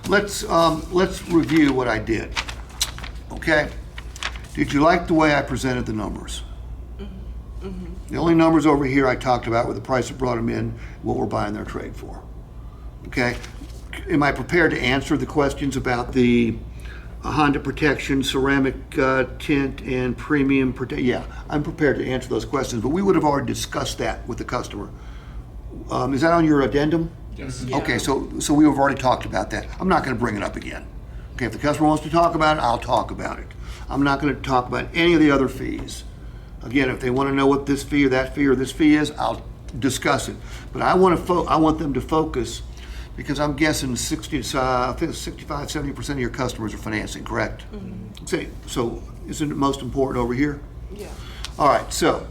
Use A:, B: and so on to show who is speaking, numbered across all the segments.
A: let's review what I did. Okay? Did you like the way I presented the numbers? The only numbers over here I talked about were the price that brought them in, what we're buying their trade for. Okay? Am I prepared to answer the questions about the Honda protection, ceramic tint, and premium protection? Yeah, I'm prepared to answer those questions, but we would have already discussed that with the customer. Is that on your addendum?
B: Yes.
C: Yeah.
A: Okay, so we have already talked about that. I'm not going to bring it up again. Okay, if the customer wants to talk about it, I'll talk about it. I'm not going to talk about any of the other fees. Again, if they want to know what this fee or that fee or this fee is, I'll discuss it. But I want them to focus, because I'm guessing 65-70% of your customers are financing, correct? So isn't it most important over here?
C: Yeah.
A: All right, so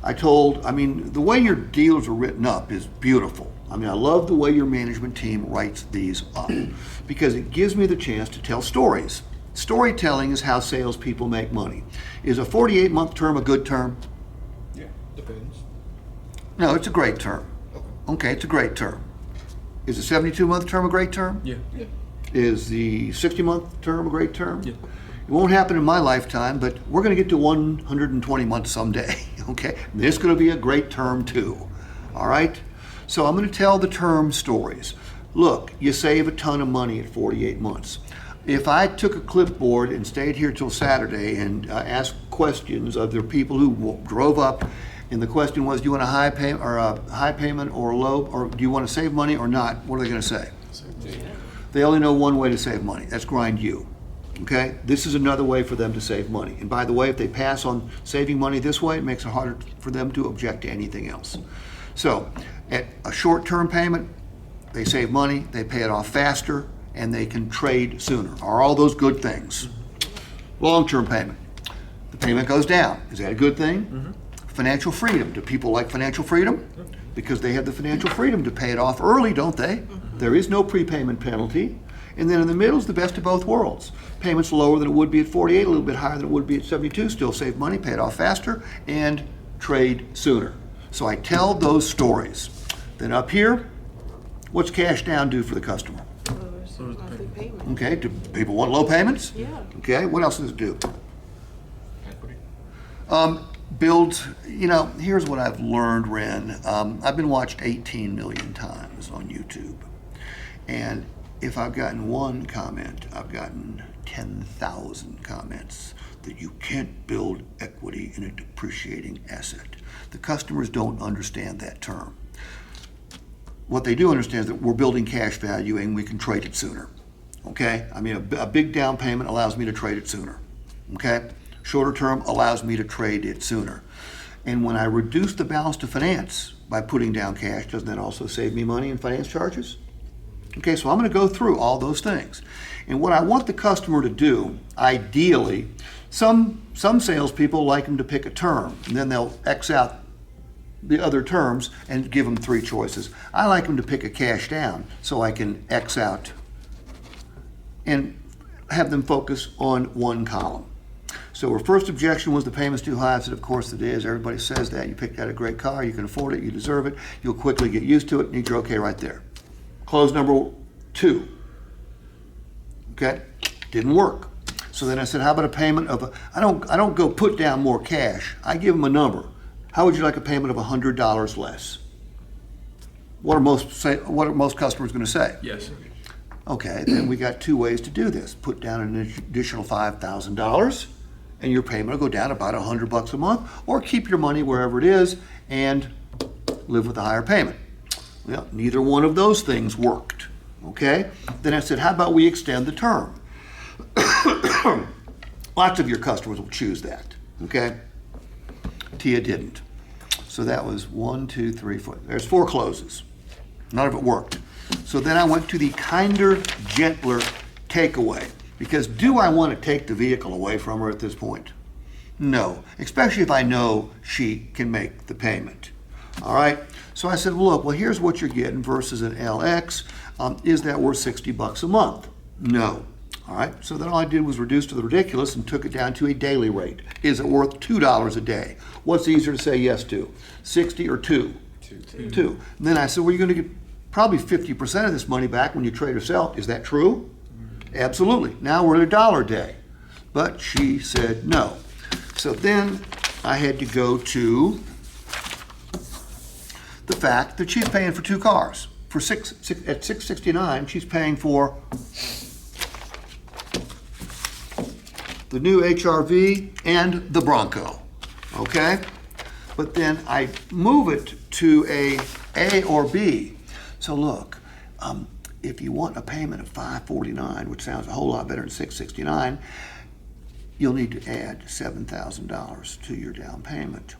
A: the way your deals are written up is beautiful. I love the way your management team writes these up because it gives me the chance to tell stories. Storytelling is how salespeople make money. Is a 48-month term a good term?
B: Yeah, depends.
A: No, it's a great term. Okay, it's a great term. Is a 72-month term a great term?
B: Yeah.
A: Is the 60-month term a great term?
B: Yeah.
A: It won't happen in my lifetime, but we're going to get to 120 months someday, okay? And this is going to be a great term too, all right? So I'm going to tell the term stories. Look, you save a ton of money at 48 months. If I took a clipboard and stayed here till Saturday and asked questions of the people who drove up, and the question was, do you want a high payment or a low, or do you want to save money or not? What are they going to say? They only know one way to save money. That's grind you. Okay? This is another way for them to save money. And by the way, if they pass on saving money this way, it makes it harder for them to object to anything else. So, at a short-term payment, they save money, they pay it off faster, and they can trade sooner. Are all those good things? Long-term payment. The payment goes down. Is that a good thing? Financial freedom. Do people like financial freedom? Because they have the financial freedom to pay it off early, don't they? There is no prepayment penalty. And then in the middle is the best of both worlds. Payments lower than it would be at 48, a little bit higher than it would be at 72, still save money, pay it off faster, and trade sooner. So I tell those stories. Then up here, what's cash down do for the customer?
C: Monthly payment.
A: Okay, do people want low payments?
C: Yeah.
A: Okay, what else does it do?
B: Equity.
A: Builds, here's what I've learned, Ren. I've been watched 18 million times on YouTube. And if I've gotten one comment, I've gotten 10,000 comments that you can't build equity in a depreciating asset. The customers don't understand that term. What they do understand is that we're building cash value and we can trade it sooner. Okay? A big down payment allows me to trade it sooner. Okay? Shorter term allows me to trade it sooner. And when I reduce the balance to finance by putting down cash, doesn't that also save me money in finance charges? Okay, so I'm going to go through all those things. And what I want the customer to do, ideally, some salespeople like them to pick a term, and then they'll X out the other terms and give them 3 choices. I like them to pick a cash down so I can X out and have them focus on one column. So our first objection was the payment's too high. I said, of course it is. Everybody says that. You picked out a great car, you can afford it, you deserve it, you'll quickly get used to it, and you're okay right there. Close number 2. Okay, didn't work. So then I said, how about a payment of I don't go put down more cash. I give them a number. How would you like a payment of $100 less? What are most customers going to say?
B: Yes.
A: Okay, then we got 2 ways to do this. Put down an additional $5,000, and your payment will go down about $100 a month, or keep your money wherever it is and live with a higher payment. Well, neither one of those things worked. Okay? Then I said, how about we extend the term? Lots of your customers will choose that. Okay? Tia didn't. So that was 1, 2, 3, 4. There's 4 closes. None of it worked. So then I went to the kinder, gentler takeaway. Because do I want to take the vehicle away from her at this point? No, especially if I know she can make the payment. All right? So I said, well, here's what you're getting versus an LX. Is that worth $60 a month? No. All right, so then all I did was reduce to the ridiculous and took it down to a daily rate. Is it worth $2 a day? What's easier to say yes to, 60 or 2? 2. And then I said, well, you're going to get probably 50% of this money back when you trade or sell. Is that true? Absolutely. Now we're at $1 a day. But she said no. So then I had to go to the fact that she's paying for 2 cars. For at $669, she's paying for the new HR-V and the Bronco, okay? But then I move it to A or B. So look, if you want a payment of $549, which sounds a whole lot better than $669, you'll need to add $7,000 to your down payment.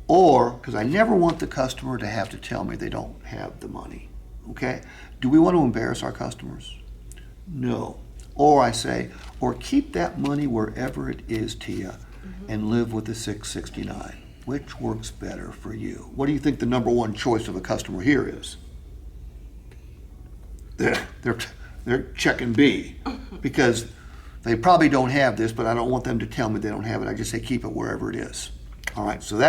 A: Or, because I never want the customer to have to tell me they don't have the money, okay? Do we want to embarrass our customers? No. Or I say, or keep that money wherever it is, Tia, and live with the $669. Which works better for you? What do you think the number one choice of a customer here is? They're checking B, because they probably don't have this, but I don't want them to tell me they don't have it. I just say keep it wherever it is. All right, so that